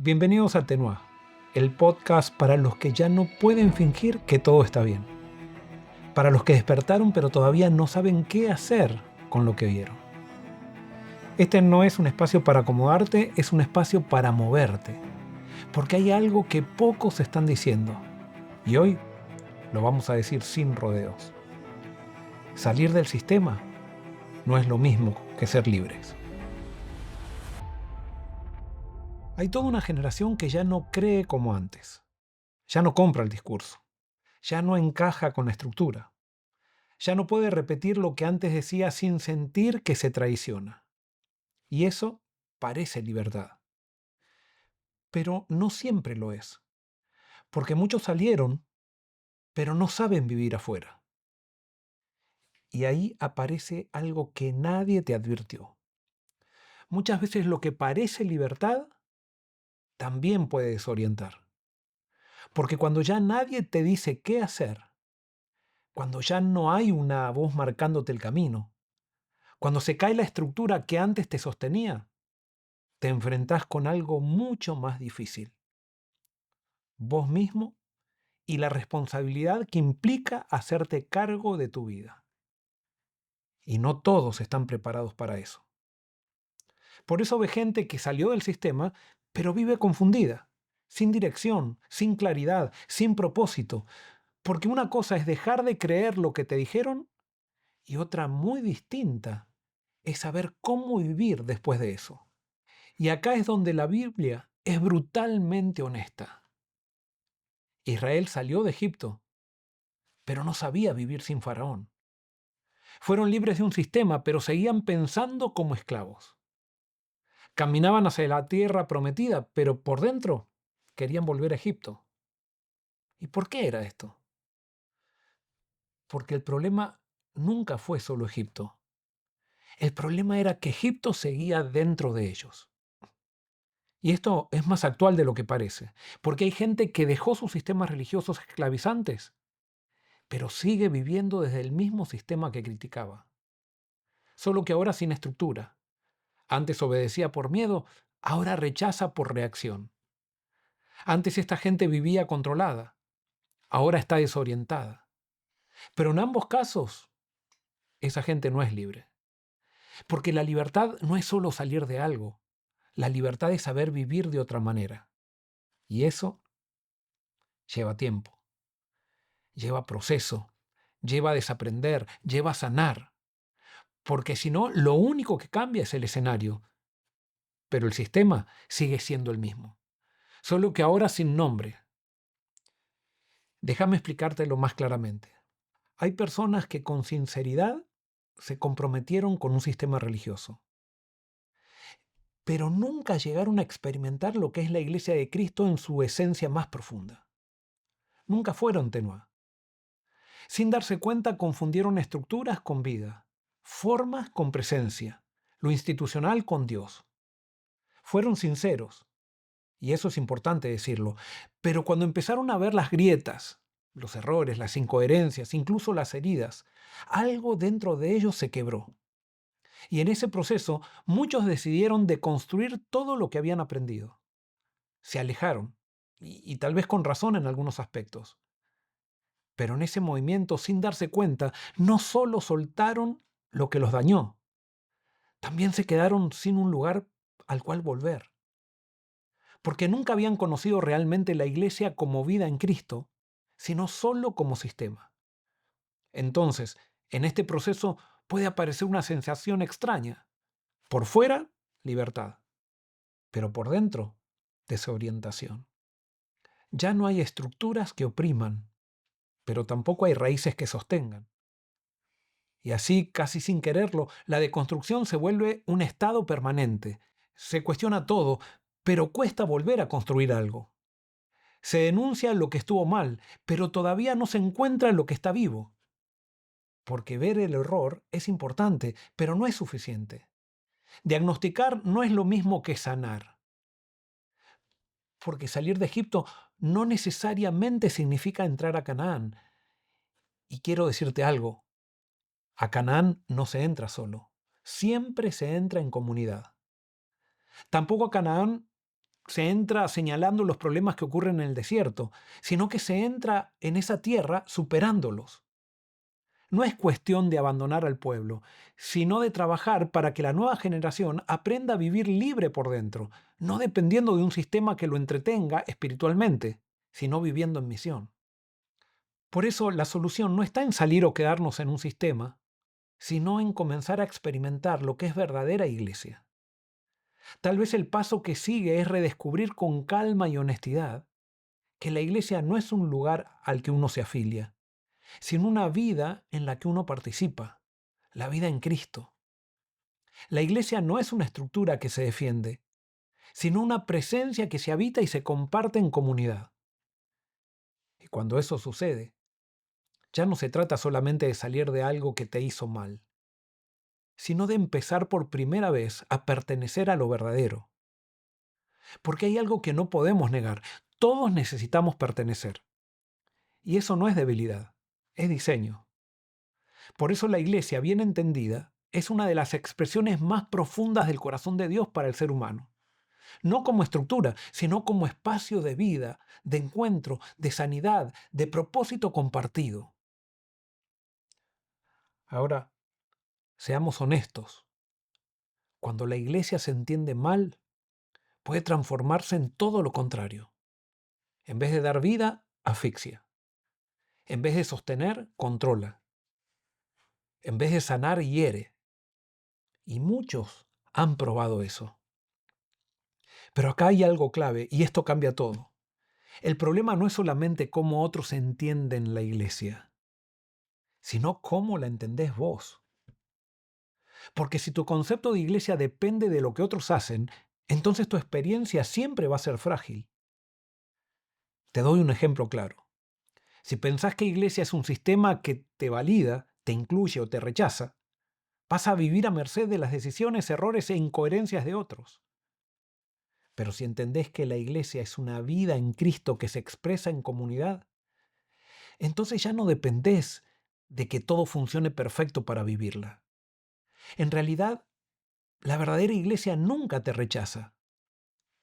Bienvenidos a Tenua, el podcast para los que ya no pueden fingir que todo está bien. Para los que despertaron pero todavía no saben qué hacer con lo que vieron. Este no es un espacio para acomodarte, es un espacio para moverte. Porque hay algo que pocos están diciendo. Y hoy lo vamos a decir sin rodeos. Salir del sistema no es lo mismo que ser libres. Hay toda una generación que ya no cree como antes. Ya no compra el discurso. Ya no encaja con la estructura. Ya no puede repetir lo que antes decía sin sentir que se traiciona. Y eso parece libertad. Pero no siempre lo es. Porque muchos salieron, pero no saben vivir afuera. Y ahí aparece algo que nadie te advirtió. Muchas veces lo que parece libertad también puede desorientar. Porque cuando ya nadie te dice qué hacer, cuando ya no hay una voz marcándote el camino, cuando se cae la estructura que antes te sostenía, te enfrentás con algo mucho más difícil. Vos mismo y la responsabilidad que implica hacerte cargo de tu vida. Y no todos están preparados para eso. Por eso ve gente que salió del sistema, pero vive confundida, sin dirección, sin claridad, sin propósito. Porque una cosa es dejar de creer lo que te dijeron y otra muy distinta es saber cómo vivir después de eso. Y acá es donde la Biblia es brutalmente honesta. Israel salió de Egipto, pero no sabía vivir sin Faraón. Fueron libres de un sistema, pero seguían pensando como esclavos. Caminaban hacia la tierra prometida, pero por dentro querían volver a Egipto. ¿Y por qué era esto? Porque el problema nunca fue solo Egipto. El problema era que Egipto seguía dentro de ellos. Y esto es más actual de lo que parece, porque hay gente que dejó sus sistemas religiosos esclavizantes, pero sigue viviendo desde el mismo sistema que criticaba. Solo que ahora sin estructura. Antes obedecía por miedo, ahora rechaza por reacción. Antes esta gente vivía controlada, ahora está desorientada. Pero en ambos casos, esa gente no es libre. Porque la libertad no es solo salir de algo, la libertad es saber vivir de otra manera. Y eso lleva tiempo, lleva proceso, lleva desaprender, lleva sanar. Porque si no, lo único que cambia es el escenario, pero el sistema sigue siendo el mismo. Solo que ahora sin nombre. Déjame explicártelo más claramente. Hay personas que con sinceridad se comprometieron con un sistema religioso, pero nunca llegaron a experimentar lo que es la iglesia de Cristo en su esencia más profunda. Nunca fueron Tenua. Sin darse cuenta confundieron estructuras con vida, formas con presencia, lo institucional con Dios. Fueron sinceros, y eso es importante decirlo, pero cuando empezaron a ver las grietas, los errores, las incoherencias, incluso las heridas, algo dentro de ellos se quebró. Y en ese proceso muchos decidieron deconstruir todo lo que habían aprendido. Se alejaron, y tal vez con razón en algunos aspectos. Pero en ese movimiento, sin darse cuenta, no solo soltaron lo que los dañó, también se quedaron sin un lugar al cual volver. Porque nunca habían conocido realmente la iglesia como vida en Cristo, sino solo como sistema. Entonces, en este proceso puede aparecer una sensación extraña. Por fuera, libertad, pero por dentro, desorientación. Ya no hay estructuras que opriman, pero tampoco hay raíces que sostengan. Y así, casi sin quererlo, la deconstrucción se vuelve un estado permanente. Se cuestiona todo, pero cuesta volver a construir algo. Se denuncia lo que estuvo mal, pero todavía no se encuentra lo que está vivo. Porque ver el error es importante, pero no es suficiente. Diagnosticar no es lo mismo que sanar. Porque salir de Egipto no necesariamente significa entrar a Canaán. Y quiero decirte algo, a Canaán no se entra solo, siempre se entra en comunidad. Tampoco a Canaán se entra señalando los problemas que ocurren en el desierto, sino que se entra en esa tierra superándolos. No es cuestión de abandonar al pueblo, sino de trabajar para que la nueva generación aprenda a vivir libre por dentro, no dependiendo de un sistema que lo entretenga espiritualmente, sino viviendo en misión. Por eso la solución no está en salir o quedarnos en un sistema, sino en comenzar a experimentar lo que es verdadera iglesia. Tal vez el paso que sigue es redescubrir con calma y honestidad que la iglesia no es un lugar al que uno se afilia, sino una vida en la que uno participa, la vida en Cristo. La iglesia no es una estructura que se defiende, sino una presencia que se habita y se comparte en comunidad. Y cuando eso sucede, ya no se trata solamente de salir de algo que te hizo mal, sino de empezar por primera vez a pertenecer a lo verdadero. Porque hay algo que no podemos negar. Todos necesitamos pertenecer. Y eso no es debilidad, es diseño. Por eso la iglesia, bien entendida, es una de las expresiones más profundas del corazón de Dios para el ser humano. No como estructura, sino como espacio de vida, de encuentro, de sanidad, de propósito compartido. Ahora, seamos honestos. Cuando la iglesia se entiende mal, puede transformarse en todo lo contrario. En vez de dar vida, asfixia. En vez de sostener, controla. En vez de sanar, hiere. Y muchos han probado eso. Pero acá hay algo clave y esto cambia todo. El problema no es solamente cómo otros entienden la iglesia, sino cómo la entendés vos. Porque si tu concepto de iglesia depende de lo que otros hacen, entonces tu experiencia siempre va a ser frágil. Te doy un ejemplo claro. Si pensás que iglesia es un sistema que te valida, te incluye o te rechaza, vas a vivir a merced de las decisiones, errores e incoherencias de otros. Pero si entendés que la iglesia es una vida en Cristo que se expresa en comunidad, entonces ya no dependés de que todo funcione perfecto para vivirla. En realidad, la verdadera iglesia nunca te rechaza.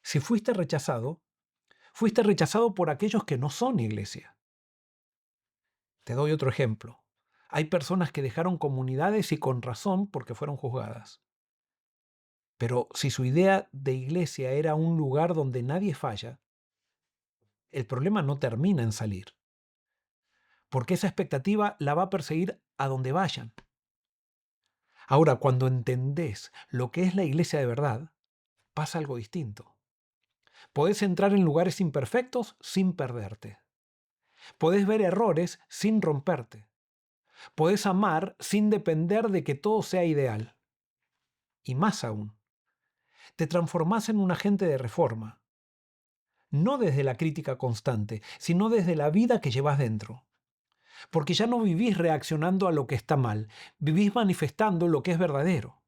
Si fuiste rechazado por aquellos que no son iglesia. Te doy otro ejemplo. Hay personas que dejaron comunidades y con razón porque fueron juzgadas. Pero si su idea de iglesia era un lugar donde nadie falla, el problema no termina en salir. Porque esa expectativa la va a perseguir a donde vayan. Ahora, cuando entendés lo que es la iglesia de verdad, pasa algo distinto. Podés entrar en lugares imperfectos sin perderte. Podés ver errores sin romperte. Podés amar sin depender de que todo sea ideal. Y más aún, te transformás en un agente de reforma. No desde la crítica constante, sino desde la vida que llevas dentro. Porque ya no vivís reaccionando a lo que está mal, vivís manifestando lo que es verdadero.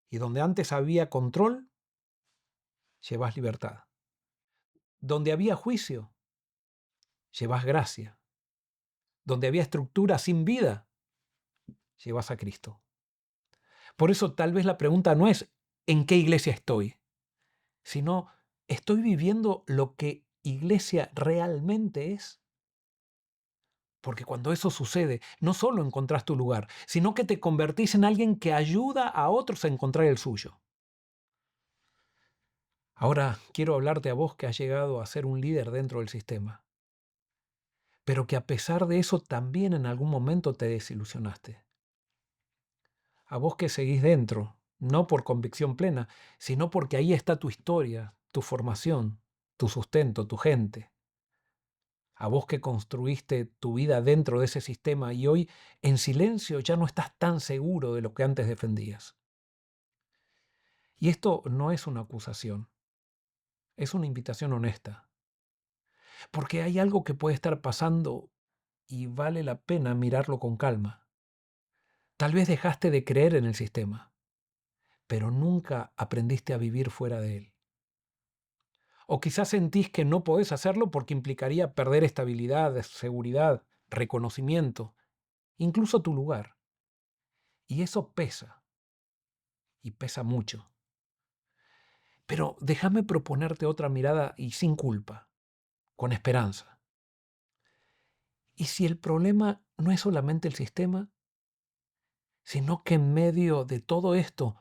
Y donde antes había control, llevas libertad. Donde había juicio, llevas gracia. Donde había estructura sin vida, llevas a Cristo. Por eso tal vez la pregunta no es ¿en qué iglesia estoy? Sino ¿estoy viviendo lo que iglesia realmente es? Porque cuando eso sucede, no solo encontrás tu lugar, sino que te convertís en alguien que ayuda a otros a encontrar el suyo. Ahora quiero hablarte a vos que has llegado a ser un líder dentro del sistema, pero que a pesar de eso también en algún momento te desilusionaste. A vos que seguís dentro, no por convicción plena, sino porque ahí está tu historia, tu formación, tu sustento, tu gente. A vos que construiste tu vida dentro de ese sistema y hoy en silencio ya no estás tan seguro de lo que antes defendías. Y esto no es una acusación, es una invitación honesta. Porque hay algo que puede estar pasando y vale la pena mirarlo con calma. Tal vez dejaste de creer en el sistema, pero nunca aprendiste a vivir fuera de él. O quizás sentís que no podés hacerlo porque implicaría perder estabilidad, seguridad, reconocimiento, incluso tu lugar. Y eso pesa, y pesa mucho. Pero déjame proponerte otra mirada y sin culpa, con esperanza. ¿Y si el problema no es solamente el sistema, sino que en medio de todo esto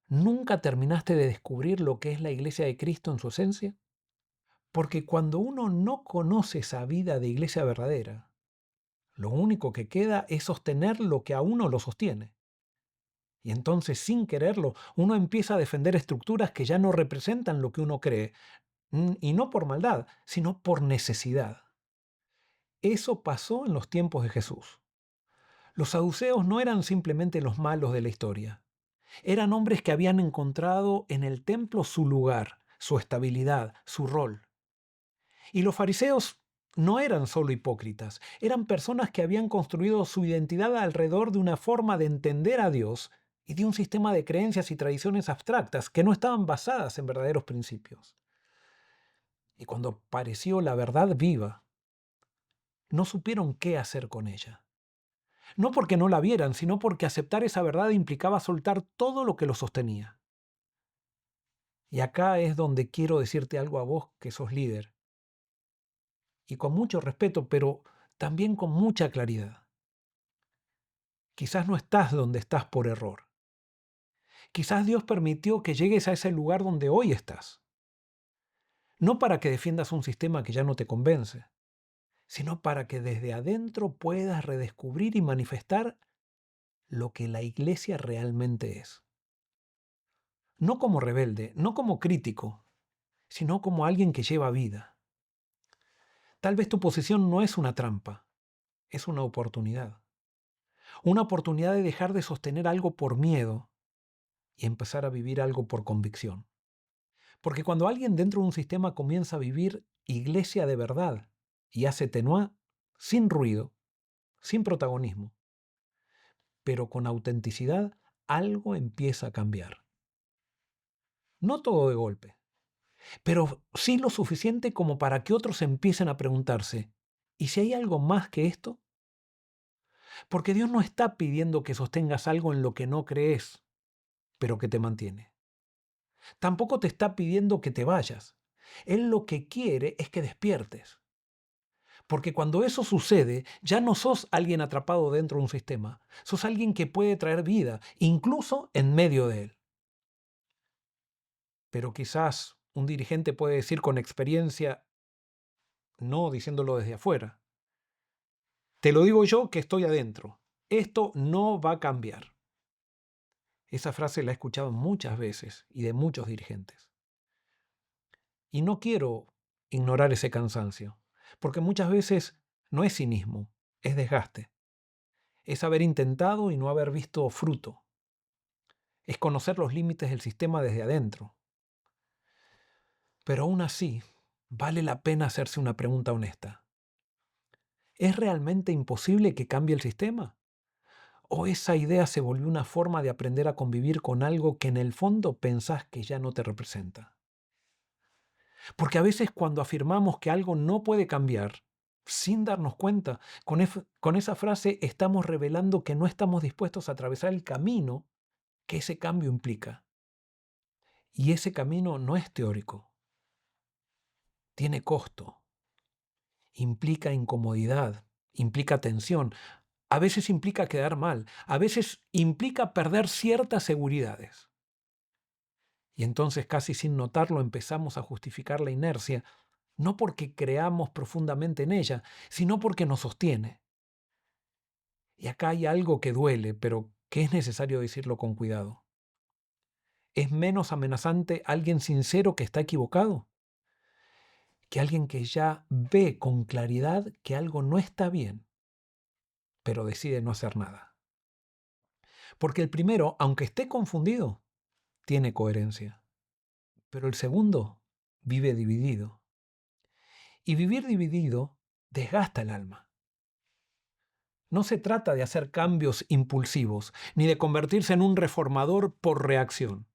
nunca terminaste de descubrir lo que es la iglesia de Cristo en su esencia? Porque cuando uno no conoce esa vida de iglesia verdadera, lo único que queda es sostener lo que a uno lo sostiene. Y entonces, sin quererlo, uno empieza a defender estructuras que ya no representan lo que uno cree, y no por maldad, sino por necesidad. Eso pasó en los tiempos de Jesús. Los saduceos no eran simplemente los malos de la historia. Eran hombres que habían encontrado en el templo su lugar, su estabilidad, su rol. Y los fariseos no eran solo hipócritas, eran personas que habían construido su identidad alrededor de una forma de entender a Dios y de un sistema de creencias y tradiciones abstractas que no estaban basadas en verdaderos principios. Y cuando apareció la verdad viva, no supieron qué hacer con ella. No porque no la vieran, sino porque aceptar esa verdad implicaba soltar todo lo que lo sostenía. Y acá es donde quiero decirte algo a vos que sos líder. Y con mucho respeto, pero también con mucha claridad. Quizás no estás donde estás por error. Quizás Dios permitió que llegues a ese lugar donde hoy estás. No para que defiendas un sistema que ya no te convence, sino para que desde adentro puedas redescubrir y manifestar lo que la iglesia realmente es. No como rebelde, no como crítico, sino como alguien que lleva vida. Tal vez tu posición no es una trampa, es una oportunidad. Una oportunidad de dejar de sostener algo por miedo y empezar a vivir algo por convicción. Porque cuando alguien dentro de un sistema comienza a vivir iglesia de verdad y hace tenuá, sin ruido, sin protagonismo, pero con autenticidad, algo empieza a cambiar. No todo de golpe, pero sí lo suficiente como para que otros empiecen a preguntarse, ¿y si hay algo más que esto? Porque Dios no está pidiendo que sostengas algo en lo que no crees, pero que te mantiene. Tampoco te está pidiendo que te vayas. Él lo que quiere es que despiertes. Porque cuando eso sucede, ya no sos alguien atrapado dentro de un sistema, sos alguien que puede traer vida, incluso en medio de él. Pero quizás un dirigente puede decir con experiencia, no diciéndolo desde afuera, te lo digo yo que estoy adentro, esto no va a cambiar. Esa frase la he escuchado muchas veces y de muchos dirigentes. Y no quiero ignorar ese cansancio, porque muchas veces no es cinismo, es desgaste. Es haber intentado y no haber visto fruto. Es conocer los límites del sistema desde adentro. Pero aún así, vale la pena hacerse una pregunta honesta. ¿Es realmente imposible que cambie el sistema? ¿O esa idea se volvió una forma de aprender a convivir con algo que en el fondo pensás que ya no te representa? Porque a veces cuando afirmamos que algo no puede cambiar, sin darnos cuenta, con esa frase estamos revelando que no estamos dispuestos a atravesar el camino que ese cambio implica. Y ese camino no es teórico, tiene costo, implica incomodidad, implica tensión, a veces implica quedar mal, a veces implica perder ciertas seguridades. Y entonces casi sin notarlo empezamos a justificar la inercia, no porque creamos profundamente en ella, sino porque nos sostiene. Y acá hay algo que duele, pero que es necesario decirlo con cuidado. ¿Es menos amenazante alguien sincero que está equivocado que alguien que ya ve con claridad que algo no está bien, pero decide no hacer nada? Porque el primero, aunque esté confundido, tiene coherencia, pero el segundo vive dividido. Y vivir dividido desgasta el alma. No se trata de hacer cambios impulsivos, ni de convertirse en un reformador por reacción,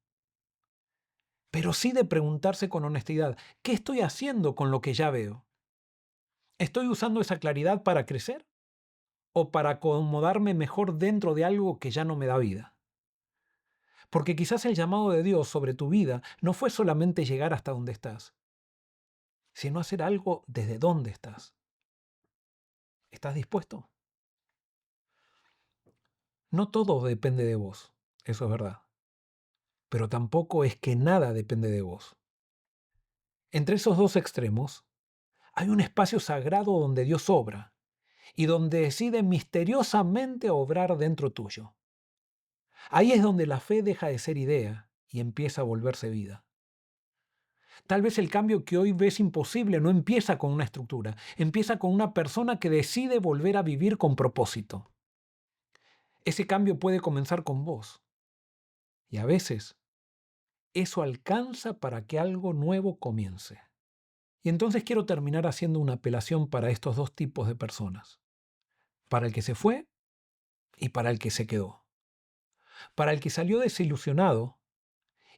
pero sí de preguntarse con honestidad, ¿qué estoy haciendo con lo que ya veo? ¿Estoy usando esa claridad para crecer o para acomodarme mejor dentro de algo que ya no me da vida? Porque quizás el llamado de Dios sobre tu vida no fue solamente llegar hasta donde estás, sino hacer algo desde donde estás. ¿Estás dispuesto? No todo depende de vos, eso es verdad. Pero tampoco es que nada depende de vos. Entre esos dos extremos hay un espacio sagrado donde Dios obra y donde decide misteriosamente obrar dentro tuyo. Ahí es donde la fe deja de ser idea y empieza a volverse vida. Tal vez el cambio que hoy ves imposible no empieza con una estructura, empieza con una persona que decide volver a vivir con propósito. Ese cambio puede comenzar con vos. Y a veces eso alcanza para que algo nuevo comience. Y entonces quiero terminar haciendo una apelación para estos dos tipos de personas. Para el que se fue y para el que se quedó. Para el que salió desilusionado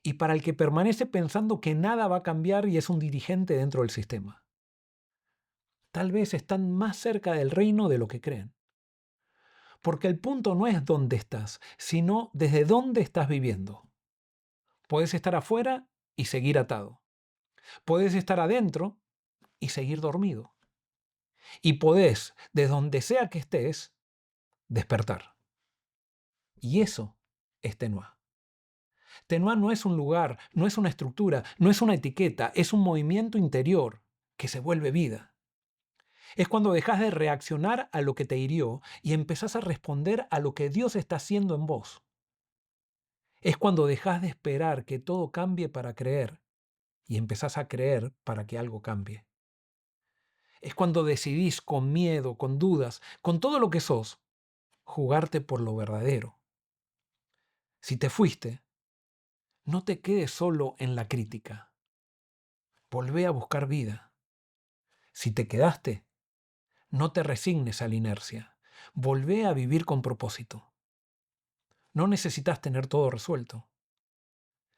y para el que permanece pensando que nada va a cambiar y es un dirigente dentro del sistema. Tal vez están más cerca del reino de lo que creen. Porque el punto no es dónde estás, sino desde dónde estás viviendo. Puedes estar afuera y seguir atado. Puedes estar adentro y seguir dormido. Y podés, de donde sea que estés, despertar. Y eso es Tenuá. Tenuá no es un lugar, no es una estructura, no es una etiqueta, es un movimiento interior que se vuelve vida. Es cuando dejas de reaccionar a lo que te hirió y empezás a responder a lo que Dios está haciendo en vos. Es cuando dejas de esperar que todo cambie para creer y empezás a creer para que algo cambie. Es cuando decidís con miedo, con dudas, con todo lo que sos, jugarte por lo verdadero. Si te fuiste, no te quedes solo en la crítica. Volvé a buscar vida. Si te quedaste, no te resignes a la inercia. Volvé a vivir con propósito. No necesitas tener todo resuelto.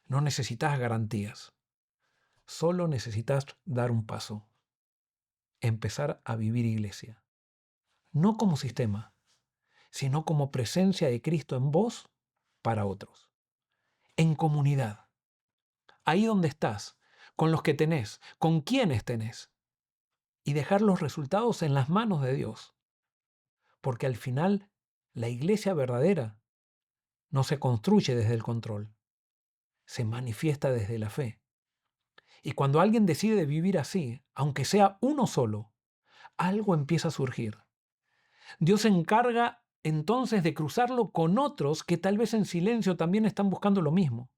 No necesitas garantías. Solo necesitas dar un paso. Empezar a vivir iglesia. No como sistema, sino como presencia de Cristo en vos para otros. En comunidad. Ahí donde estás, con los que tenés, con quienes tenés. Y dejar los resultados en las manos de Dios. Porque al final, la iglesia verdadera no se construye desde el control, se manifiesta desde la fe. Y cuando alguien decide vivir así, aunque sea uno solo, algo empieza a surgir. Dios se encarga entonces de cruzarlo con otros que tal vez en silencio también están buscando lo mismo.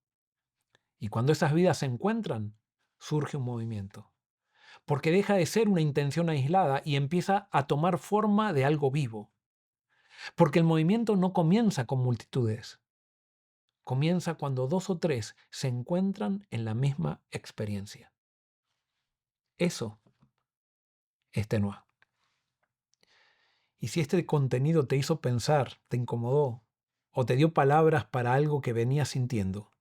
Y cuando esas vidas se encuentran, surge un movimiento. Porque deja de ser una intención aislada y empieza a tomar forma de algo vivo. Porque el movimiento no comienza con multitudes. Comienza cuando 2 o 3 se encuentran en la misma experiencia. Eso es Tenuá. Y si este contenido te hizo pensar, te incomodó o te dio palabras para algo que venías sintiendo,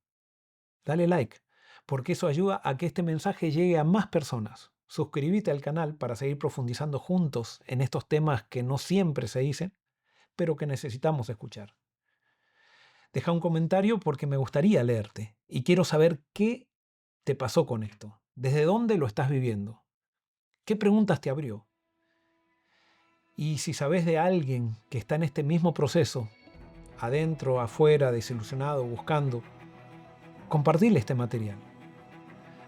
dale like, porque eso ayuda a que este mensaje llegue a más personas. Suscríbete al canal para seguir profundizando juntos en estos temas que no siempre se dicen, pero que necesitamos escuchar. Deja un comentario porque me gustaría leerte y quiero saber qué te pasó con esto, desde dónde lo estás viviendo, qué preguntas te abrió. Y si sabes de alguien que está en este mismo proceso, adentro, afuera, desilusionado, buscando, compartirle este material.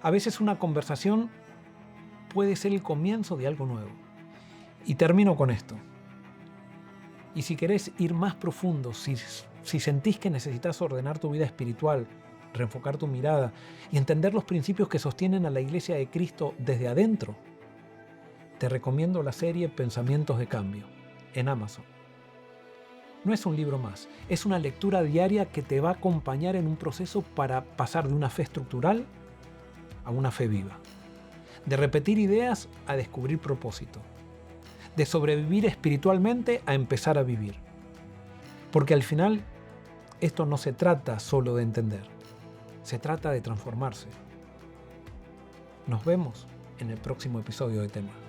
A veces una conversación puede ser el comienzo de algo nuevo. Y termino con esto. Y si querés ir más profundo, si sentís que necesitas ordenar tu vida espiritual, reenfocar tu mirada y entender los principios que sostienen a la Iglesia de Cristo desde adentro, te recomiendo la serie Pensamientos de Cambio en Amazon. No es un libro más, es una lectura diaria que te va a acompañar en un proceso para pasar de una fe estructural a una fe viva. De repetir ideas a descubrir propósito. De sobrevivir espiritualmente a empezar a vivir. Porque al final, esto no se trata solo de entender, se trata de transformarse. Nos vemos en el próximo episodio de Tema.